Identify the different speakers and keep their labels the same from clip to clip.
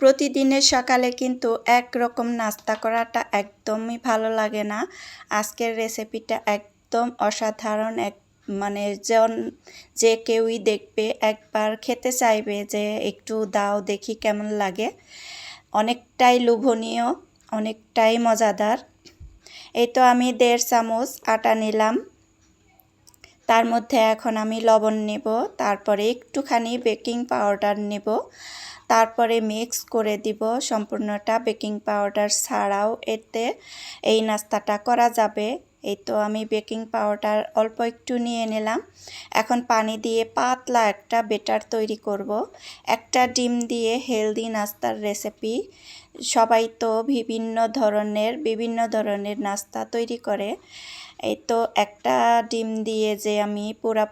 Speaker 1: প্রতিদিনের সকালে কিন্তু একরকম নাস্তা করাটা একদমই ভালো লাগে না। আজকের রেসিপিটা একদম অসাধারণ, মানে যে কেউই দেখবে একবার খেতে চাইবে যে একটু দাও দেখি কেমন লাগে। অনেকটাই লোভনীয়, অনেকটাই মজাদার। এই তো আমি 1.5 চামচ আটা নিলাম, তার মধ্যে এখন আমি লবণ নেব, তারপরে একটুখানি বেকিং পাউডার নেব, তারপরে মিক্স করে দিব সম্পূর্ণটা। বেকিং পাউডার ছাড়াও এতে এই নাস্তাটা করা যাবে। এই তো আমি বেকিং পাউডার অল্প একটু নিয়ে নিলাম। এখন পানি দিয়ে পাতলা একটা ব্যাটার তৈরি করব। একটা ডিম দিয়ে হেলদি নাস্তার রেসিপি। সবাই তো বিভিন্ন ধরনের নাস্তা তৈরি করে। এই তো একটা ডিম দিয়ে যে আমি পুরা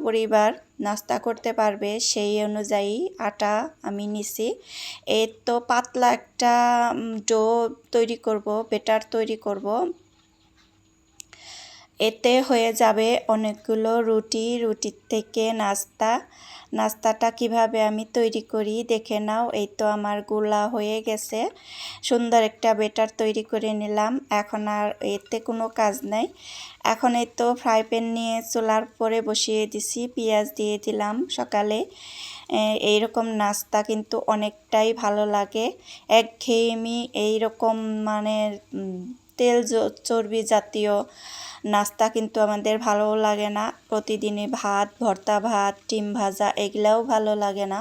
Speaker 1: পরিবার নাস্তা করতে পারবে সেই অনুযায়ী আটা আমি নিছি। এই তো পাতলা একটা ডো তৈরি করব, ব্যাটার তৈরি করব। এতে হয়ে যাবে অনেকগুলো রুটির থেকে নাস্তাটা কিভাবে আমি তৈরি করি দেখে নাও। এই তো আমার গোলা হয়ে গেছে, সুন্দর একটা ব্যাটার তৈরি করে নিলাম। এখন আর এতে কোনো কাজ নাই। এখন এই তো ফ্রাই প্যান নিয়ে চুলার পরে বসিয়ে দিছি, পেঁয়াজ দিয়ে দিলাম। সকালে এইরকম নাস্তা কিন্তু অনেকটাই ভালো লাগে। একঘেয়েমি এইরকম মানে তেল চর্বি জাতীয় নাস্তা কিন্তু আমাদের ভালো লাগে না। প্রতিদিনই ভাত, ভর্তা ভাত, ডিম ভাজা এগুলাও ভালো লাগে না।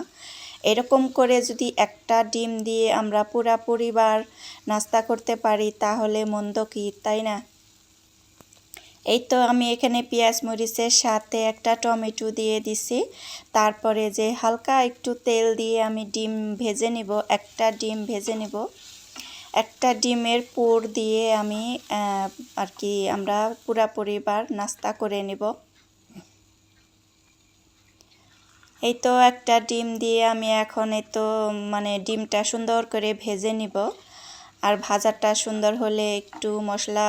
Speaker 1: এরকম করে যদি একটা ডিম দিয়ে আমরা পুরা পরিবার নাস্তা করতে পারি তাহলে মন্দ কি, তাই না? এই তো আমি এখানে পেঁয়াজ মরিচের সাথে একটা টমেটো দিয়ে দিছি। তারপরে যে হালকা একটু তেল দিয়ে আমি ডিম ভেজে নিব, একটা ডিম ভেজে নিব। একটা ডিমের পুর দিয়ে আমি আর কি আমরা পুরা পরিবার নাস্তা করে নিব। এই তো একটা ডিম দিয়ে আমি এখন এই তো মানে ডিমটা সুন্দর করে ভেজে নিব। আর ভাজাটা সুন্দর হলে একটু মশলা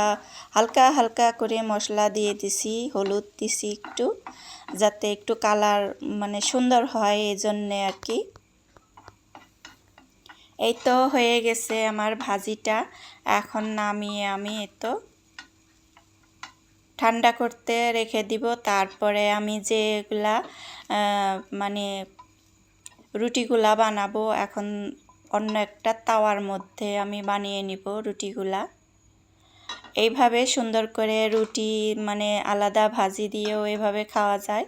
Speaker 1: হালকা করে মশলা দিয়ে দিছি, হলুদ দিছি একটু, যাতে একটু কালার মানে সুন্দর হয় এই জন্যে আর কি। এই তো হয়ে গেছে আমার ভাজিটা। এখন নামিয়ে আমি এই তো ঠান্ডা করতে রেখে দিব। তারপরে আমি যেগুলা মানে রুটিগুলা বানাবো, এখন অন্য একটা তাওয়ার মধ্যে আমি বানিয়ে নিব রুটিগুলা। এইভাবে সুন্দর করে রুটি মানে আলাদা ভাজি দিয়েও এভাবে খাওয়া যায়।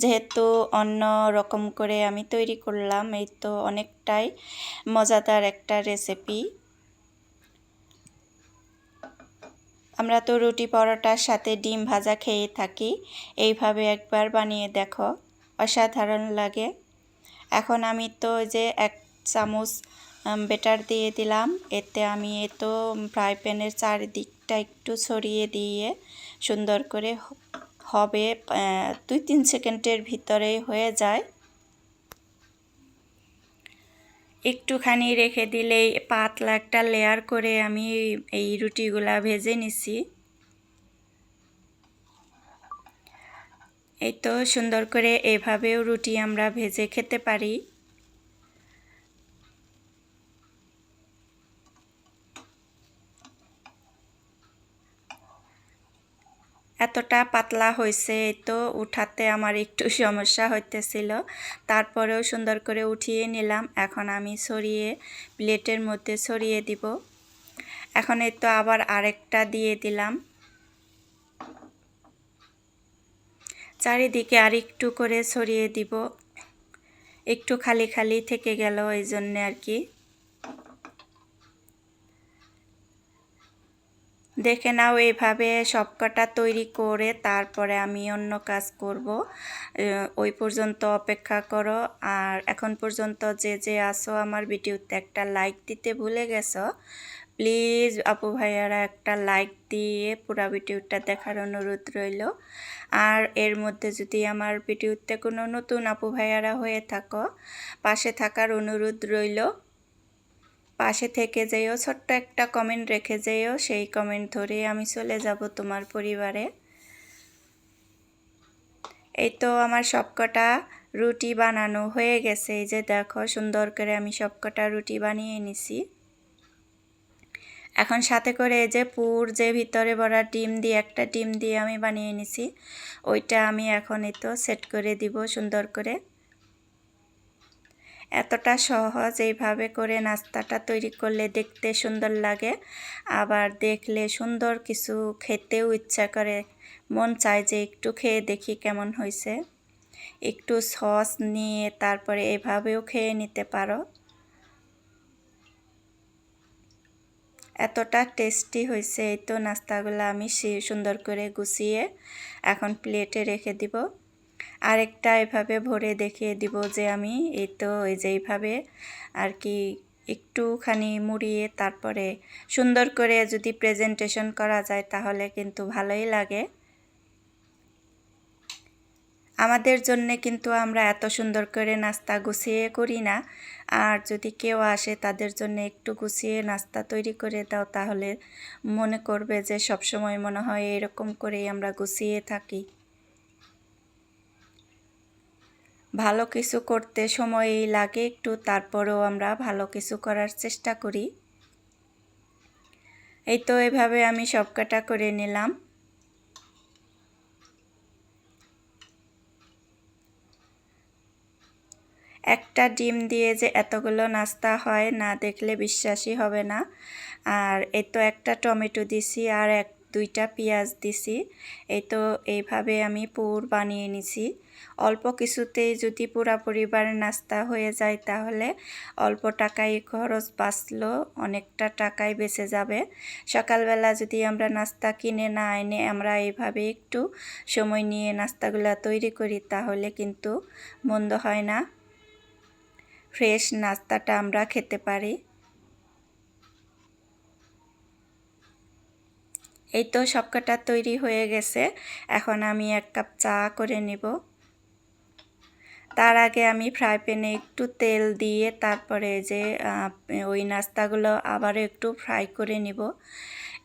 Speaker 1: যেহেতু অন্য রকম করে আমি তৈরি করলাম, এই তো অনেকটাই মজাদার একটা রেসিপি। আমরা তো রুটি পরোটার সাথে ডিম ভাজা খেয়ে থাকি। এইভাবে একবার বানিয়ে দেখো, অসাধারণ লাগে। এখন আমি তো যে 1 চামচ ব্যাটার দিয়ে দিলাম। এতে আমি তো ফ্রাই প্যানের চারিদিকটা একটু ছড়িয়ে দিয়ে সুন্দর করে হবে, 2-3 সেকেন্ডের ভিতরেই হয়ে যায়। একটুখানি রেখে দিলেই পাতলা একটা লেয়ার করে আমি এই রুটিগুলা ভেজে নিছি। এই তো সুন্দর করে এভাবেও রুটি আমরা ভেজে খেতে পারি। এতটা পাতলা হয়েছে, তো উঠাতে আমার একটু সমস্যা হইতেছিল, তারপরেও সুন্দর করে উঠিয়ে নিলাম। এখন আমি প্লেটের মধ্যে ছড়িয়ে দিব। এখন এই তো আবার আরেকটা দিয়ে দিলাম। চারিদিকে আর একটু করে ছড়িয়ে দিব, একটু খালি থেকে গেল এই জন্যে আর কি। দেখে নাও এইভাবে সবকটা তৈরি করে তারপরে আমি অন্য কাজ করব। ওই পর্যন্ত অপেক্ষা করো। আর এখন পর্যন্ত যে আসো আমার ভিডিওতে একটা লাইক দিতে ভুলে গেছো, প্লিজ আপু ভাইয়ারা একটা লাইক দিয়ে পুরো ভিডিওটা দেখার অনুরোধ রইল। আর এর মধ্যে যদি আমার ভিডিওতে কোনো নতুন আপু ভাইয়ারা হয়ে থাকো, পাশে থাকার অনুরোধ রইল। পাশে থেকে যেও, ছোট্ট একটা কমেন্ট রেখে যেও, সেই কমেন্ট ধরে আমি চলে যাব তোমার পরিবারে। এই তো আমার সবকটা রুটি বানানো হয়ে গেছে। এই যে দেখো সুন্দর করে আমি সবকটা রুটি বানিয়ে নিছি। এখন সাথে করে এই যে পুর যে ভিতরে ভরা ডিম দিয়ে একটা ডিম দিয়ে আমি বানিয়ে নিছি, ওইটা আমি এখন এই তো সেট করে দিব সুন্দর করে। এতটা সহজ, এইভাবে করে নাস্তাটা তৈরি করলে দেখতে সুন্দর লাগে, আবার দেখলে সুন্দর কিছু খেতেও ইচ্ছা করে, মন চায় যে একটু খেয়ে দেখি কেমন হয়েছে। একটু সস নিয়ে তারপরে এভাবেও খেয়ে নিতে পারো। এতটা টেস্টি হয়েছে। এই তো নাস্তাগুলো আমি সুন্দর করে গুছিয়ে এখন প্লেটে রেখে দিব। আরেকটা এভাবে ভরে দেখিয়ে দিব যে আমি এই তো এই যে এইভাবে আর কি একটুখানি মুড়িয়ে তারপরে সুন্দর করে যদি প্রেজেন্টেশন করা যায় তাহলে কিন্তু ভালোই লাগে। আমাদের জন্য কিন্তু আমরা এত সুন্দর করে নাস্তা গুছিয়ে করি না, আর যদি কেউ আসে তাদের জন্য একটু গুছিয়ে নাস্তা তৈরি করে দাও তাহলে মনে করবে যে সব সময় মনে হয় এরকম করেই আমরা গুছিয়ে থাকি। ভালো কিছু করতে সময়ই লাগে একটু, তারপরেও আমরা ভালো কিছু করার চেষ্টা করি। এই তো এভাবে আমি সবকটা করে নিলাম। একটা ডিম দিয়ে যে এতগুলো নাস্তা হয় না দেখলে বিশ্বাসই হবে না। আর এই তো একটা টমেটো দিছি আর দুইটা পেঁয়াজ দিছি। এই তো এইভাবে আমি পুর বানিয়ে নিছি। অল্প কিছুতেই যদি পুরা পরিবারের নাস্তা হয়ে যায় তাহলে অল্প টাকায় খরচ বাঁচলো, অনেকটা টাকাই বেঁচে যাবে। সকালবেলা যদি আমরা নাস্তা কিনে না এনে আমরা এইভাবে একটু সময় নিয়ে নাস্তাগুলো তৈরি করি তাহলে কিন্তু মন্দ হয় না, ফ্রেশ নাস্তাটা আমরা খেতে পারি। এই তো সবকটা তৈরি হয়ে গেছে। এখন আমি 1 কাপ চা করে নেব। তার আগে আমি ফ্রাই প্যানে একটু তেল দিয়ে তারপরে যে ওই নাস্তাগুলো আবারও একটু ফ্রাই করে নিব।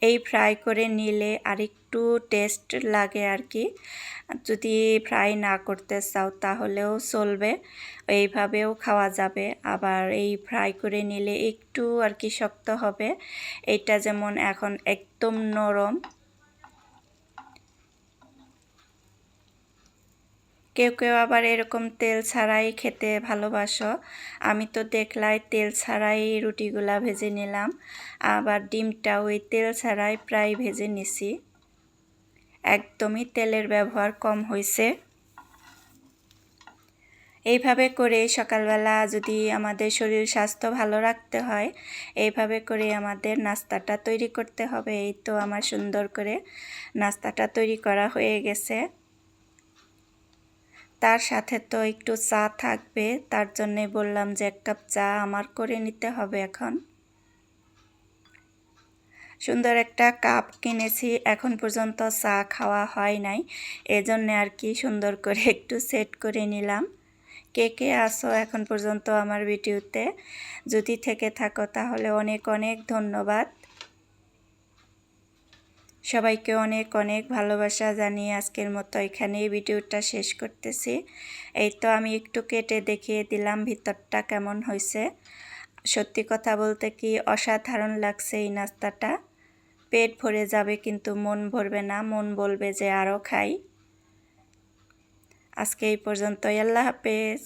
Speaker 1: এই ফ্রাই করে নিলে আরেকটু টেস্ট লাগে আর কি। যদি ফ্রাই না করতে চাও তাহলেও চলবে, এইভাবেও খাওয়া যাবে। আবার এই ফ্রাই করে নিলে একটু আর কি শক্ত হবে, এইটা যেমন এখন একদম নরম। কেউ কেউ আবার এরকম তেল ছাড়াই খেতে ভালোবাসো। আমি তো দেখলাই তেল ছাড়াই রুটিগুলা ভেজে নিলাম, আবার ডিমটাও ওই তেল ছাড়াই প্রায় ভেজে নিছি। একদমই তেলের ব্যবহার কম হয়েছে। এইভাবে করে সকালবেলা যদি আমাদের শরীর স্বাস্থ্য ভালো রাখতে হয়, এইভাবে করে আমাদের নাস্তাটা তৈরি করতে হবে। এই তো আমার সুন্দর করে নাস্তাটা তৈরি করা হয়ে গেছে। তার সাথে তো একটু চা থাকবে, তার জন্যে বললাম যে 1 কাপ চা আমার করে নিতে হবে এখন। সুন্দর একটা কাপ কিনেছি, এখন পর্যন্ত চা খাওয়া হয় নাই, এজন্যে আর কি সুন্দর করে একটু সেট করে নিলাম। কে কে আসো এখন পর্যন্ত আমার ভিডিওতে, যদি থেকে থাকো তাহলে অনেক অনেক ধন্যবাদ। সবাইকে অনেক অনেক ভালোবাসা জানিয়ে আজকের মতো এখানেই ভিডিওটা শেষ করতেছি। এই তো আমি একটু কেটে দেখিয়ে দিলাম ভিতরটা কেমন হয়েছে। সত্যি কথা বলতে কি অসাধারণ লাগছে এই নাস্তাটা। পেট ভরে যাবে কিন্তু মন ভরবে না, মন বলবে যে আরও খাই। আজকে এই পর্যন্তই, আল্লাহ হাফেজ।